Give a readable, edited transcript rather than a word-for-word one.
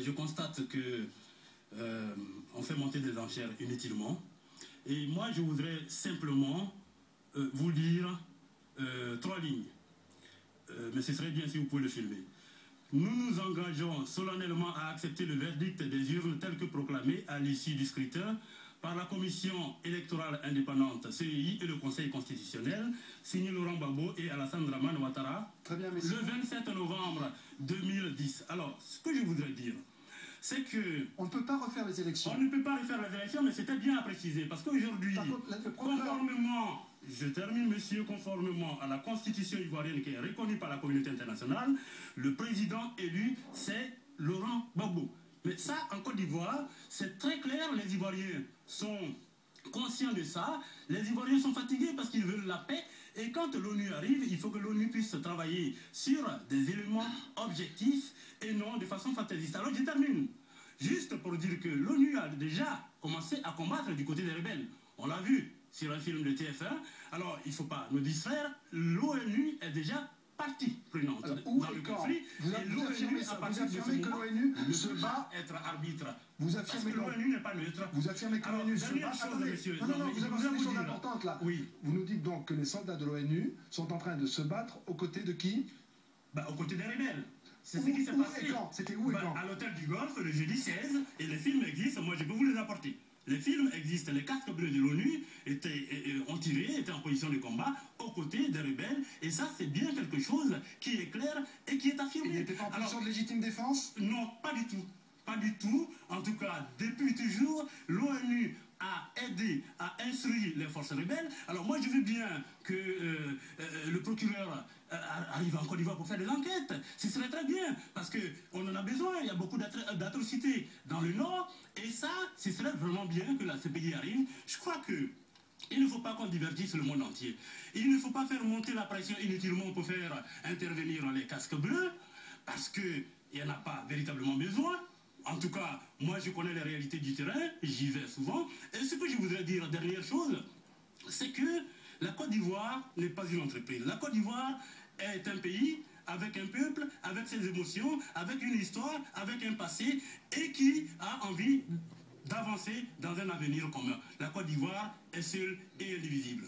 je constate que on fait monter des enchères inutilement. Et moi, je voudrais simplement vous lire 3 lignes. Mais ce serait bien si vous pouvez le filmer. Nous nous engageons solennellement à accepter le verdict des urnes tel que proclamé à l'issue du scrutin par la Commission électorale indépendante CEI et le Conseil constitutionnel, signé Laurent Gbagbo et Alassane Dramane Ouattara, le 27 novembre 2010. Alors, ce que je voudrais dire, c'est que... On ne peut pas refaire les élections. On ne peut pas refaire les élections, mais c'était bien à préciser, parce qu'aujourd'hui, conformément... Je termine, monsieur, conformément à la constitution ivoirienne qui est reconnue par la communauté internationale, le président élu, c'est Laurent Gbagbo. Mais ça, en Côte d'Ivoire, c'est très clair, les Ivoiriens sont conscients de ça, les Ivoiriens sont fatigués parce qu'ils veulent la paix, et quand l'ONU arrive, il faut que l'ONU puisse travailler sur des éléments objectifs et non de façon fataliste. Alors je termine, juste pour dire que l'ONU a déjà commencé à combattre du côté des rebelles. On l'a vu sur un film de TF1. Alors, il ne faut pas nous distraire. L'ONU est déjà partie prenante dans le conflit. Vous affirmez que l'ONU se bat être arbitre. Vous affirmez que l'ONU n'est pas neutre. Vous affirmez que l'ONU se bat. Monsieur, non, vous avancez des choses importantes là. Oui. Vous nous dites donc que les soldats de l'ONU sont en train de se battre aux côtés de qui? Aux côtés des rebelles. C'est ce qui s'est passé. C'était où et quand? À l'hôtel du Golfe, le jeudi 16, et les films existent, moi je peux vous les apporter. Les films existent, les casques bleus de l'ONU ont tiré, étaient en position de combat aux côtés des rebelles, et ça c'est bien quelque chose qui est clair et qui est affirmé. Il n'était pas en position de légitime défense? Non, pas du tout. Pas du tout. En tout cas, depuis toujours, l'ONU a aidé, a instruit les forces rebelles. Alors moi je veux bien que le procureur arrive en Côte d'Ivoire pour faire des enquêtes. Ce serait très bien, parce qu'on en a besoin. Il y a beaucoup d'atrocités dans le Nord, et ça, ce serait vraiment bien que la CPI arrive. Je crois que il ne faut pas qu'on divertisse le monde entier. Il ne faut pas faire monter la pression inutilement pour faire intervenir les casques bleus, parce qu'il n'y en a pas véritablement besoin. En tout cas, moi je connais les réalités du terrain, j'y vais souvent. Et ce que je voudrais dire, dernière chose, c'est que la Côte d'Ivoire n'est pas une entreprise. La Côte d'Ivoire est un pays avec un peuple, avec ses émotions, avec une histoire, avec un passé, et qui a envie d'avancer dans un avenir commun. La Côte d'Ivoire est seule et indivisible.